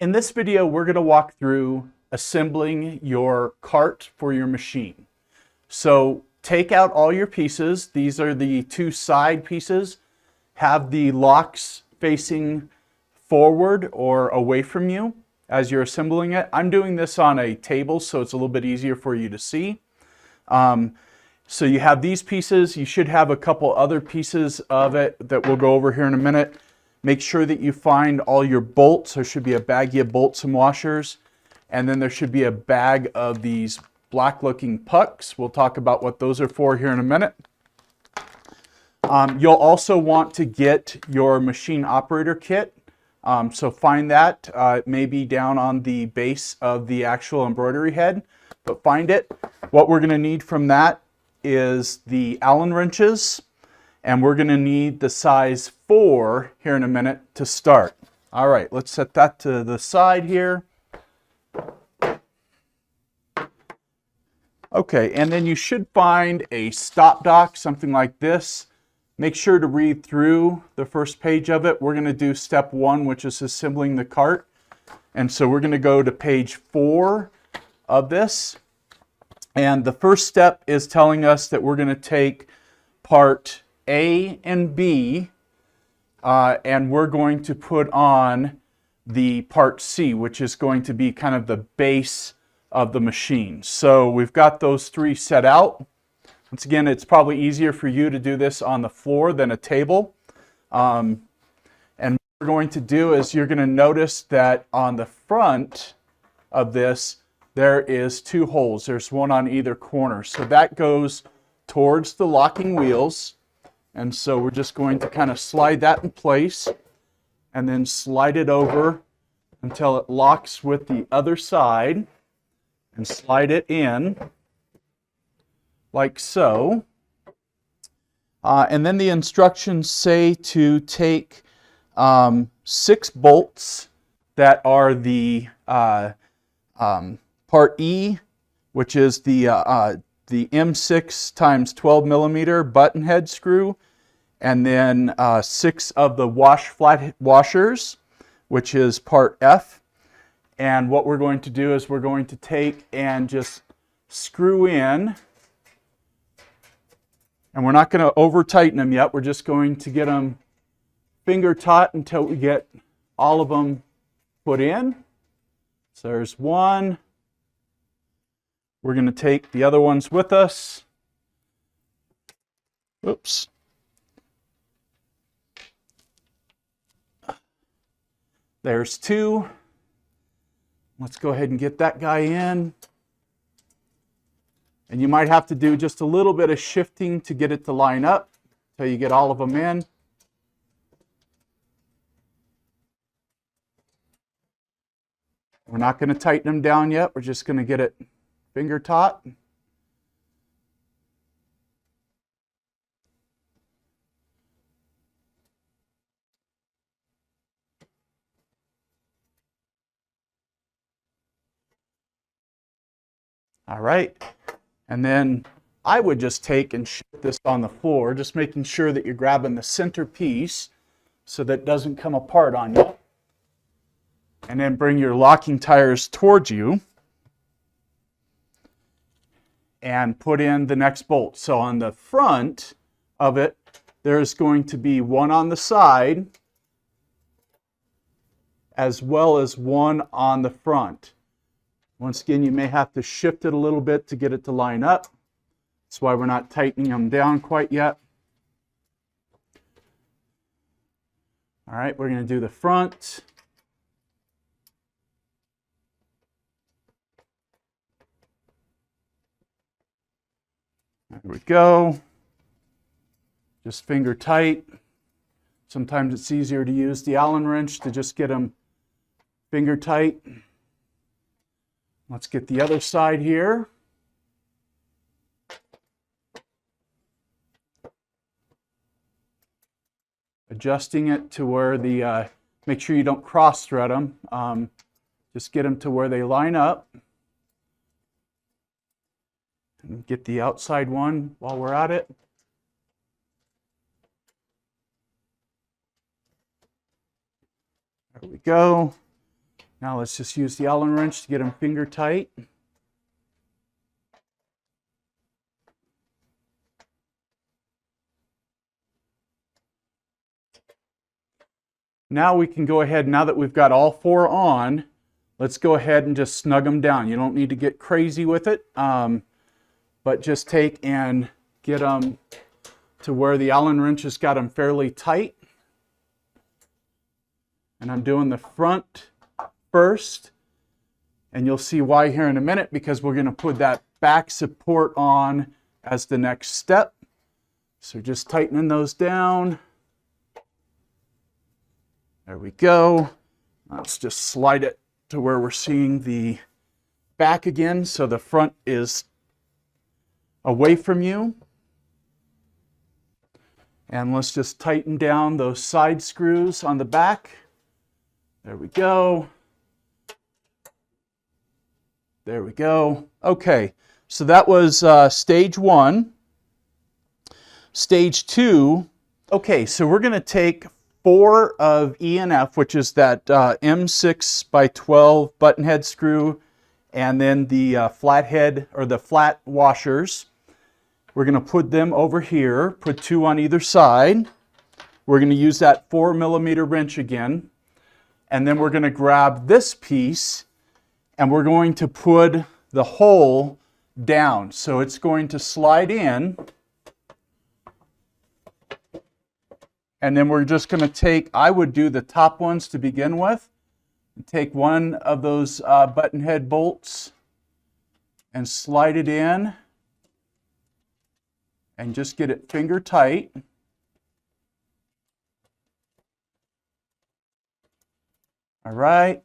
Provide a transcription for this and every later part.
In this video, we're going to walk through assembling your cart for your machine. So take out all your pieces. These are the two side pieces. Have the locks facing forward or away from you as you're assembling it. I'm doing this on a table, so it's a little bit easier for you to see. So you have these pieces. You should have a couple other pieces of it that we'll go over here in a minute. Make sure that you find all your bolts. There should be a baggie of bolts and washers. And then there should be a bag of these black looking pucks. We'll talk about what those are for here in a minute. You'll also want to get your machine operator kit. So find that. It may be down on the base of the actual embroidery head, but find it. What we're going to need from that is the Allen wrenches, and we're going to need the size 4 here in a minute to start. All right, let's set that to the side here. Okay, and then you should find a stop dock, something like this. Make sure to read through the first page of it. We're going to do step 1, which is assembling the cart. And so we're going to go to page 4 of this. And the first step is telling us that we're going to take part A and B, and we're going to put on the part C, which is going to be kind of the base of the machine. So we've got those 3 set out. Once again, it's probably easier for you to do this on the floor than a table. And what we're going to do is you're going to notice that on the front of this, there is 2 holes. There's one on either corner. So that goes towards the locking wheels. And so we're just going to kind of slide that in place and then slide it over until it locks with the other side and slide it in like so. And then the instructions say to take 6 bolts that are the part E, which is the M6 times 12 millimeter button head screw, and then 6 of the flat washers, which is part F. And what we're going to do is we're going to take and just screw in, and we're not going to over tighten them yet. We're just going to get them finger taut until we get all of them put in. So there's one. We're going to take the other ones with us. Oops. There's 2. Let's go ahead and get that guy in. And you might have to do just a little bit of shifting to get it to line up until you get all of them in. We're not going to tighten them down yet. We're just going to get it finger taut. All right. And then I would just take and shift this on the floor, just making sure that you're grabbing the center piece so that it doesn't come apart on you. And then bring your locking tires towards you and put in the next bolt. So on the front of it, there's going to be one on the side as well as one on the front. Once again, you may have to shift it a little bit to get it to line up. That's why we're not tightening them down quite yet. All right, we're going to do the front. There we go. Just finger tight. Sometimes it's easier to use the Allen wrench to just get them finger tight. Let's get the other side here. Adjusting it to where the, make sure you don't cross thread them. Just get them to where they line up. And get the outside one while we're at it. There we go. Now let's just use the Allen wrench to get them finger tight. Now we can go ahead, now that we've got all four on, let's go ahead and just snug them down. You don't need to get crazy with it, but just take and get them to where the Allen wrench has got them fairly tight. And I'm doing the front first, and you'll see why here in a minute, because we're going to put that back support on as the next step. So just tightening those down. There we go. Let's just slide it to where we're seeing the back again, so the front is away from you. And let's just tighten down those side screws on the back. There we go. There we go. Okay, so that was stage one. Stage two, okay, so we're going to take 4 of E and F, which is that M6x12 button head screw, and then the flathead or the flat washers. We're going to put them over here, put 2 on either side. We're going to use that 4mm wrench again. And then we're going to grab this piece and we're going to put the hole down. So it's going to slide in. And then we're just going to take, I would do the top ones to begin with. Take one of those button head bolts and slide it in. And just get it finger tight. All right,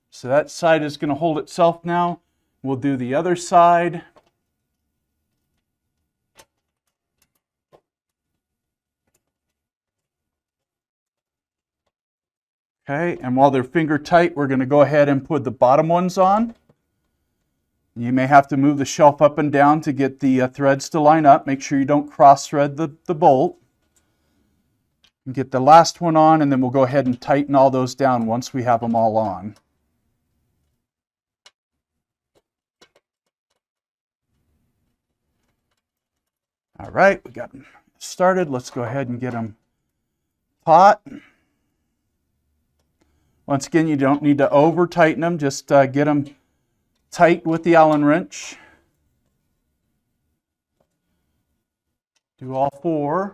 so that side is going to hold itself now. We'll do the other side. Okay, and while they're finger tight, we're going to go ahead and put the bottom ones on. You may have to move the shelf up and down to get the threads to line up. Make sure you don't cross thread the bolt. And get the last one on, and then we'll go ahead and tighten all those down once we have them all on. All right, we got them started. Let's go ahead and get them taut. Once again, you don't need to over tighten them, just get them tight with the Allen wrench. Do all 4.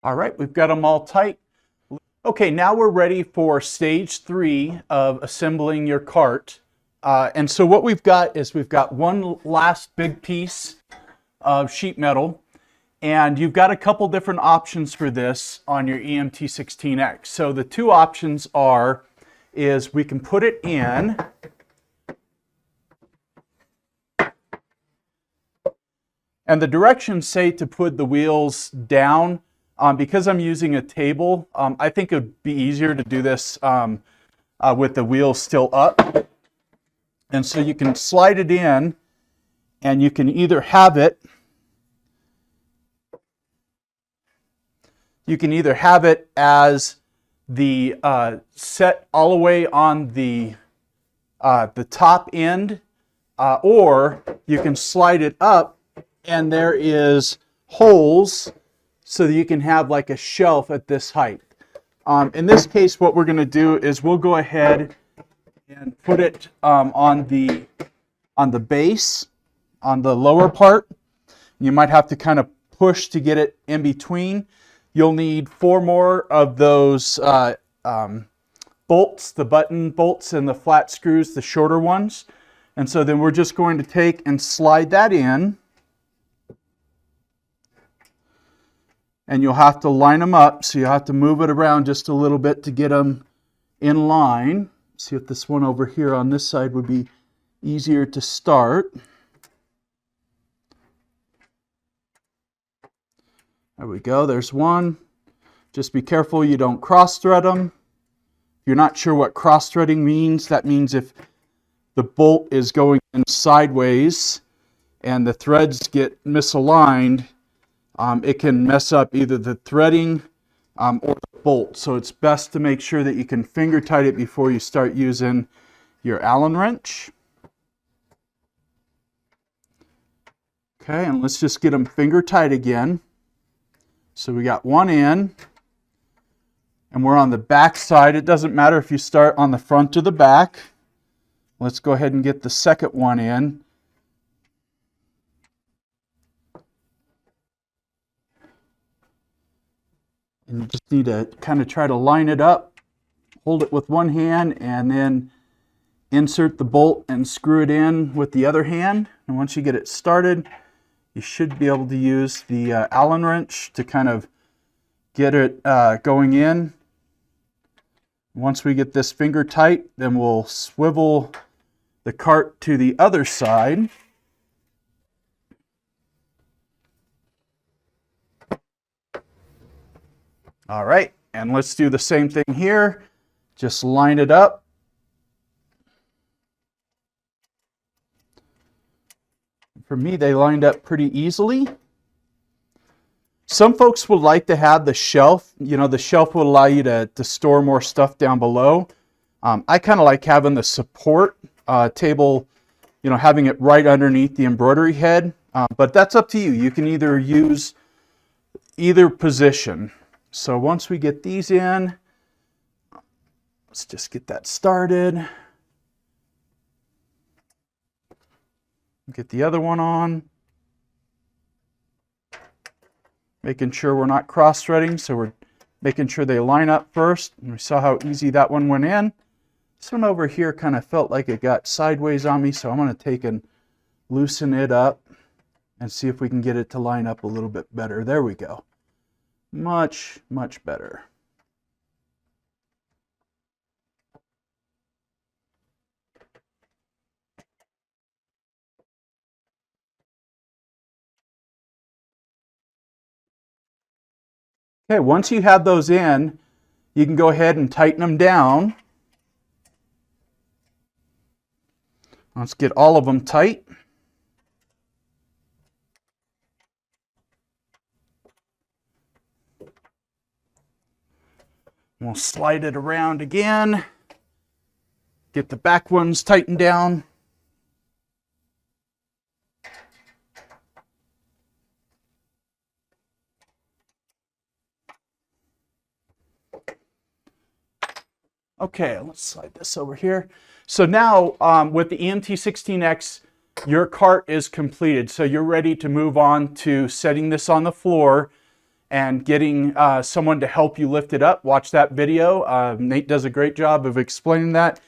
All right, we've got them all tight. Okay, now we're ready for stage 3 of assembling your cart. And so what we've got is we've got one last big piece of sheet metal, and you've got a couple different options for this on your EMT16X. So the 2 options is we can put it in, and the directions say to put the wheels down. Because I'm using a table, I think it would be easier to do this with the wheels still up. And so you can slide it in, and you can either have it as the set all the way on the top end, or you can slide it up, and there is holes so that you can have like a shelf at this height. In this case, what we're going to do is we'll go ahead and put it on the base, on the lower part. You might have to kind of push to get it in between. You'll need 4 more of those bolts, the button bolts and the flat screws, the shorter ones. And so then we're just going to take and slide that in. And you'll have to line them up, so you'll have to move it around just a little bit to get them in line. See if this one over here on this side would be easier to start. There we go, there's one. Just be careful you don't cross-thread them. If you're not sure what cross-threading means, that means if the bolt is going in sideways and the threads get misaligned, it can mess up either the threading or the bolt. So it's best to make sure that you can finger tight it before you start using your Allen wrench. Okay, and let's just get them finger tight again. So we got one in, and we're on the back side. It doesn't matter if you start on the front or the back. Let's go ahead and get the second one in. And you just need to kind of try to line it up, hold it with one hand, and then insert the bolt and screw it in with the other hand. And once you get it started, you should be able to use the Allen wrench to kind of get it going in. Once we get this finger tight, then we'll swivel the cart to the other side. All right, and let's do the same thing here. Just line it up. For me, they lined up pretty easily. Some folks would like to have the shelf. You know, the shelf will allow you to store more stuff down below. I kind of like having the support table, you know, having it right underneath the embroidery head. But that's up to you. You can either use either position. So once we get these in, let's just get that started. Get the other one on. Making sure we're not cross-threading, so we're making sure they line up first. And we saw how easy that one went in. This one over here kind of felt like it got sideways on me, so I'm going to take and loosen it up and see if we can get it to line up a little bit better. There we go. Much, much better. Okay, once you have those in, you can go ahead and tighten them down. Let's get all of them tight. We'll slide it around again. Get the back ones tightened down. Okay, let's slide this over here. So now with the EMT16X, your cart is completed. So you're ready to move on to setting this on the floor and getting someone to help you lift it up. Watch that video. Nate does a great job of explaining that.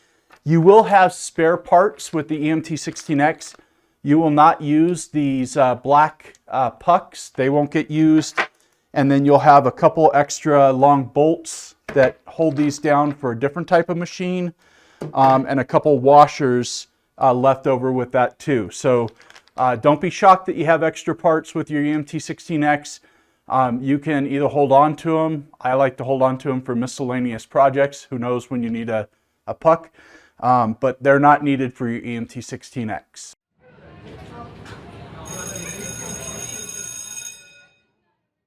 You will have spare parts with the EMT16X. You will not use these black pucks. They won't get used. And then you'll have a couple extra long bolts that hold these down for a different type of machine, and a couple washers left over with that too. So don't be shocked that you have extra parts with your EMT16X. You can either hold on to them. I like to hold on to them for miscellaneous projects. Who knows when you need a puck, but they're not needed for your EMT16X.